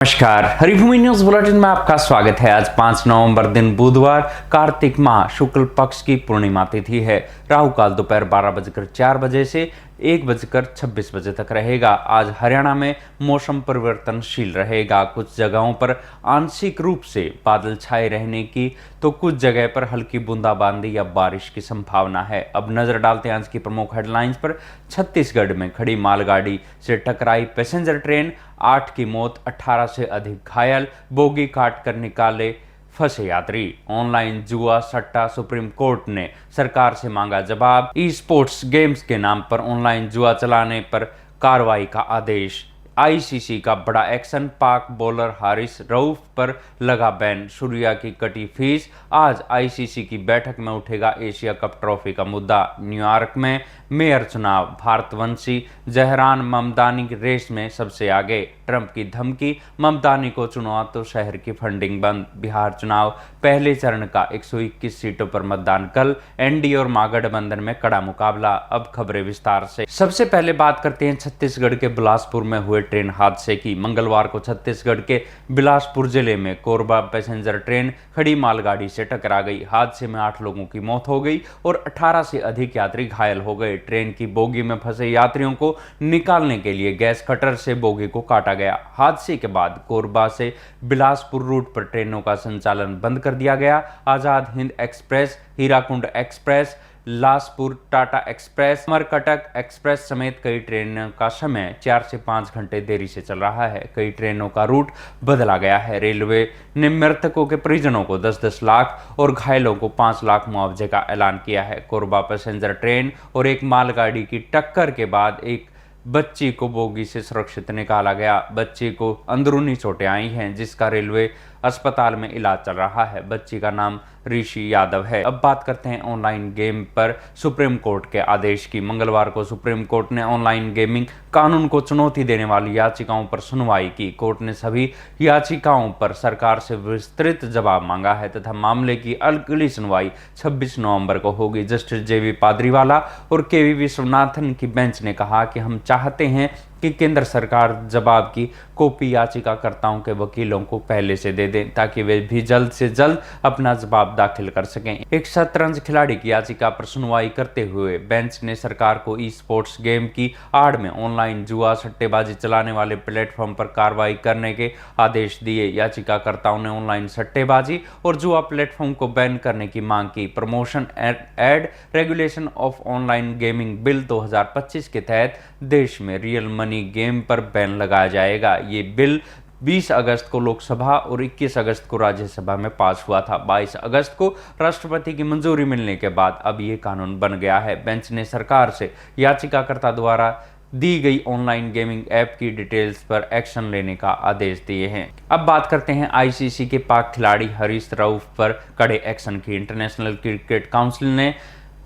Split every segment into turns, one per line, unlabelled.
नमस्कार, Haribhoomi news bulletin में आपका स्वागत है। आज 5 नवंबर दिन बुधवार, कार्तिक माह शुक्ल पक्ष की पूर्णिमा तिथि है। राहु काल दोपहर 12:04 से 1:26 तक रहेगा। आज हरियाणा में मौसम परिवर्तनशील रहेगा। कुछ जगहों पर आंशिक रूप से बादल छाए रहने की तो कुछ जगह पर हल्की बूंदाबांदी या बारिश की संभावना है। अब नजर डालते हैं आज की प्रमुख हेडलाइंस पर। छत्तीसगढ़ में खड़ी मालगाड़ी से टकराई पैसेंजर ट्रेन, 8 की मौत, 18 से अधिक घायल, बोगी काट कर निकाले फंसे यात्री। ऑनलाइन जुआ सट्टा, सुप्रीम कोर्ट ने सरकार से मांगा जवाब। ई स्पोर्ट्स गेम्स के नाम पर ऑनलाइन जुआ चलाने पर कार्रवाई का आदेश। आईसीसी का बड़ा एक्शन, पाक बॉलर हारिस रऊफ पर लगा बैन, सूर्या की कटी फीस। आज आईसीसी की बैठक में उठेगा एशिया कप ट्रॉफी का मुद्दा। न्यूयॉर्क में मेयर चुनाव, भारतवंशी जहरान ममदानी रेस में सबसे आगे। ट्रंप की धमकी, ममदानी को चुना तो शहर की फंडिंग बंद। बिहार चुनाव पहले चरण का 121 सीटों पर मतदान कल। एनडीए और महागठबंधन में कड़ा मुकाबला। अब खबरें विस्तार से। सबसे पहले बात करते हैं छत्तीसगढ़ के बिलासपुर में हुए ट्रेन हादसे की। मंगलवार को छत्तीसगढ़ के बिलासपुर जिले में कोरबा पैसेंजर ट्रेन खड़ी मालगाड़ी से टकरा गई। हादसे में 8 लोगों की मौत हो गई और 18 से अधिक यात्री घायल हो गए। ट्रेन की बोगी में फंसे यात्रियों को निकालने के लिए गैस कटर से बोगी को काटा गया। हादसे के बाद कोरबा से बिलासपुर रूट पर ट्रेनों का संचालन बंद कर दिया गया। आजाद हिंद एक्सप्रेस, हीराकुंड एक्सप्रेस, लासपुर टाटा एक्सप्रेस, मरकटक एक्सप्रेस समेत कई ट्रेनों का समय 4 से 5 घंटे देरी से चल रहा है। कई ट्रेनों का रूट बदला गया है। रेलवे ने मृतकों के परिजनों को 10-10 लाख और घायलों को 5 लाख मुआवजे का ऐलान किया है। कोरबा पैसेंजर ट्रेन और एक मालगाड़ी की टक्कर के बाद एक बच्ची को बोगी से सुरक्षित निकाला गया। बच्ची को अंदरूनी चोटें आई हैं, जिसका रेलवे अस्पताल में इलाज चल रहा है। बच्ची का नाम ऋषि यादव है। अब बात करते हैं ऑनलाइन गेम पर सुप्रीम कोर्ट के आदेश की। मंगलवार को सुप्रीम कोर्ट ने ऑनलाइन गेमिंग कानून को चुनौती देने वाली याचिकाओं पर सुनवाई की। कोर्ट ने सभी याचिकाओं पर सरकार से विस्तृत जवाब मांगा है तथा मामले की अगली सुनवाई 26 नवंबर को होगी। जस्टिस जेवी पाद्रीवाला और केवी विश्वनाथन की बेंच ने कहा कि हम चाहते हैं कि केंद्र सरकार जवाब की कॉपी याचिकाकर्ताओं के वकीलों को पहले से दे दें ताकि वे भी जल्द से जल्द अपना जवाब दाखिल कर सकें। एक शतरंज खिलाड़ी की याचिका पर सुनवाई करते हुए बेंच ने सरकार को ई स्पोर्ट्स गेम की आड़ में ऑनलाइन जुआ सट्टेबाजी चलाने वाले प्लेटफॉर्म पर कार्रवाई करने के आदेश दिए। याचिकाकर्ताओं ने ऑनलाइन सट्टेबाजी और जुआ प्लेटफॉर्म को बैन करने की मांग की। Promotion and regulation of online gaming bill 2025 के तहत देश में रियल मनी गेम पर बैन लगाया जाएगा। ये बिल 20 अगस्त को लोकसभा और 21 अगस्त को राज्यसभा में पास हुआ था। 22 अगस्त को राष्ट्रपति की मंजूरी मिलने के बाद अब ये कानून बन गया है। बेंच ने सरकार से याचिकाकर्ता द्वारा दी गई ऑनलाइन गेमिंग ऐप की डिटेल्स पर एक्शन लेने का आदेश दिए हैं। अब बात करते हैं आईसीसी के पाक खिलाड़ी हारिस रऊफ पर कड़े एक्शन की। इंटरनेशनल क्रिकेट काउंसिल ने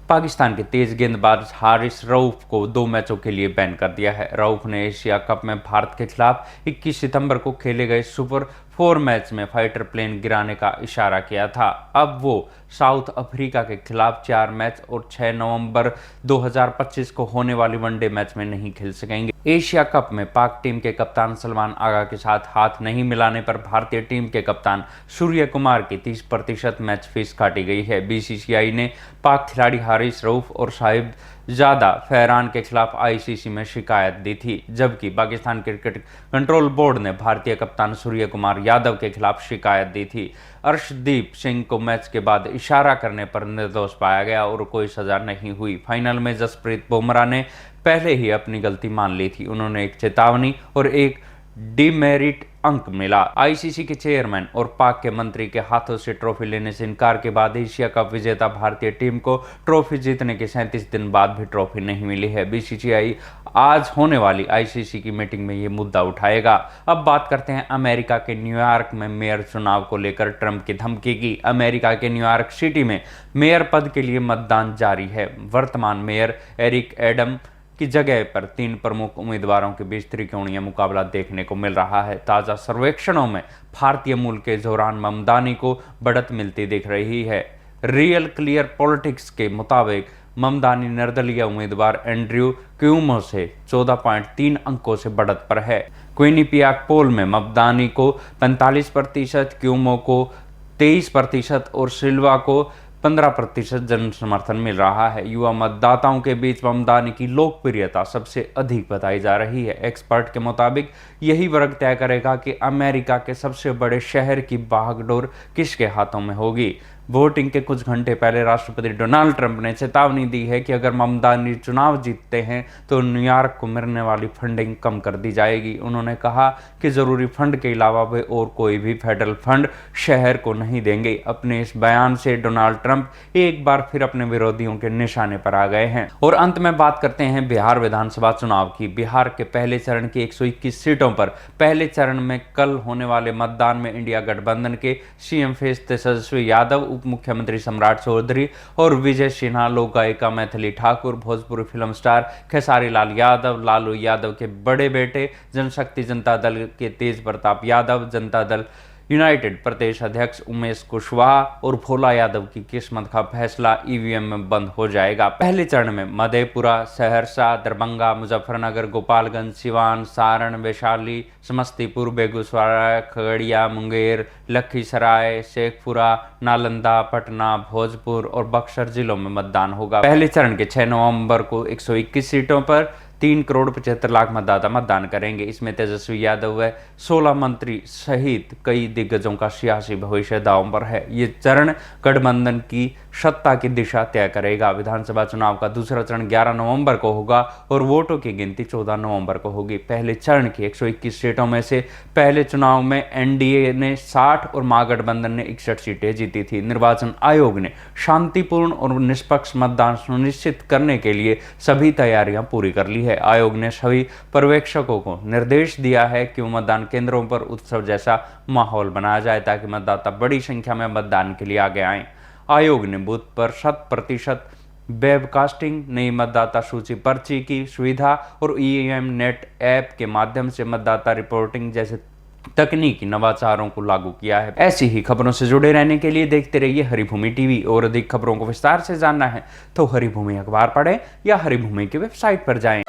पाकिस्तान के तेज गेंदबाज हारिस रऊफ को 2 मैचों के लिए बैन कर दिया है। रऊफ ने एशिया कप में भारत के खिलाफ 21 सितंबर को खेले गए सुपर 4 मैच में फाइटर प्लेन गिराने का इशारा किया था। अब वो साउथ अफ्रीका के खिलाफ 4 मैच और 6 नवंबर 2025 को होने वाली वनडे मैच में नहीं खेल सकेंगे। एशिया कप में पाक टीम के कप्तान सलमान आगा के साथ हाथ नहीं मिलाने पर भारतीय टीम के कप्तान सूर्य कुमार की 30% मैच फीस काटी गई है। बीसीसीआई ने पाक खिलाड़ी हारिस रऊफ और साहिब ज्यादा फहरान के खिलाफ आईसीसी में शिकायत दी थी, जबकि पाकिस्तान क्रिकेट कंट्रोल बोर्ड ने भारतीय कप्तान सूर्य कुमार यादव के खिलाफ शिकायत दी थी। अर्शदीप सिंह को मैच के बाद इशारा करने पर निर्दोष पाया गया और कोई सजा नहीं हुई। फाइनल में जसप्रीत बुमराह ने पहले ही अपनी गलती मान ली थी। उन्होंने एक चेतावनी और एक डिमेरिट अंक मिला। आईसीसी के चेयरमैन और पाक के मंत्री के हाथों से ट्रॉफी लेने से इनकार के बाद एशिया कप विजेता भारतीय टीम को ट्रॉफी जीतने के 37 दिन बाद भी ट्रॉफी नहीं मिली है। बीसीसीआई आज होने वाली आईसीसी की मीटिंग में ये मुद्दा उठाएगा। अब बात करते हैं अमेरिका के न्यूयॉर्क में मेयर चुनाव को लेकर ट्रंप की धमकी की। अमेरिका के न्यूयॉर्क सिटी में मेयर पद के लिए मतदान जारी है। वर्तमान मेयर एरिक एडम की जगह पर 3 प्रमुख उम्मीदवारों के बीच त्रिकोणीय मुकाबला देखने को मिल रहा है। ताजा सर्वेक्षणों में भारतीय मूल के जोहरान ममदानी को बढ़त मिलती दिख रही है। रियल क्लियर पॉलिटिक्स के मुताबिक ममदानी निर्दलीय उम्मीदवार एंड्रयू क्यूमो से 14.3 अंकों से बढ़त पर है। क्विनिपियाक पोल में ममदानी को 45%, क्यूमो को 23% और सिल्वा को 15% जन समर्थन मिल रहा है। युवा मतदाताओं के बीच ममदानी की लोकप्रियता सबसे अधिक बताई जा रही है। एक्सपर्ट के मुताबिक यही वर्ग तय करेगा कि अमेरिका के सबसे बड़े शहर की बागडोर किसके हाथों में होगी। वोटिंग के कुछ घंटे पहले राष्ट्रपति डोनाल्ड ट्रंप ने चेतावनी दी है कि अगर ममदानी चुनाव जीतते हैं तो न्यूयॉर्क को मिलने वाली फंडिंग कम कर दी जाएगी। उन्होंने कहा कि जरूरी फंड के अलावा वे और कोई भी फेडरल फंड शहर को नहीं देंगे। अपने इस बयान से डोनाल्ड ट्रंप एक बार फिर अपने विरोधियों के निशाने पर आ गए हैं। और अंत में बात करते हैं बिहार विधानसभा चुनाव की। बिहार के पहले चरण की 121 सीटों पर पहले चरण में कल होने वाले मतदान में इंडिया गठबंधन के सीएम फेस तेजस्वी यादव, उप मुख्यमंत्री सम्राट चौधरी और विजय सिन्हा, लोक गायिका मैथिली ठाकुर, भोजपुरी फिल्म स्टार खेसारी लाल यादव, लालू यादव के बड़े बेटे, जनशक्ति जनता दल के तेज प्रताप यादव, जनता दल यूनाइटेड प्रदेश अध्यक्ष उमेश कुशवाहा और भोला यादव की किस्मत का फैसला ईवीएम में बंद हो जाएगा। पहले चरण में मधेपुरा, सहरसा, दरभंगा, मुजफ्फरनगर, गोपालगंज, सिवान, सारण, वैशाली, समस्तीपुर, बेगूसराय, खगड़िया, मुंगेर, लखीसराय, शेखपुरा, नालंदा, पटना, भोजपुर और बक्सर जिलों में मतदान होगा। पहले चरण के 6 नवंबर को 121 सीटों पर 3 करोड़ 75 लाख मतदाता मतदान करेंगे। इसमें तेजस्वी यादव व 16 मंत्री सहित कई दिग्गजों का सियासी भविष्य दांव पर है। ये चरण गठबंधन की सत्ता की दिशा तय करेगा। विधानसभा चुनाव का दूसरा चरण 11 नवंबर को होगा और वोटों की गिनती 14 नवंबर को होगी। पहले चरण की 121 सीटों में से पहले चुनाव में एनडीए ने 60 और महागठबंधन ने 61 सीटें जीती थी। निर्वाचन आयोग ने शांतिपूर्ण और निष्पक्ष मतदान सुनिश्चित करने के लिए सभी तैयारियां पूरी कर ली है। आयोग ने सभी पर्यवेक्षकों को निर्देश दिया है कि मतदान केंद्रों पर उत्सव जैसा माहौल बनाया जाए ताकि मतदाता बड़ी संख्या में मतदान के लिए आगे आएं। आयोग ने बूथ पर 100% वेबकास्टिंग, नई मतदाता सूची पर्ची की सुविधा और ईवीएम नेट ऐप के माध्यम से मतदाता रिपोर्टिंग जैसे तकनीकी नवाचारों को लागू किया है। ऐसी ही खबरों से जुड़े रहने के लिए देखते रहिए हरिभूमि टीवी। और अधिक खबरों को विस्तार से जानना है तो हरिभूमि अखबार पढ़ें या हरिभूमि की वेबसाइट पर जाएं।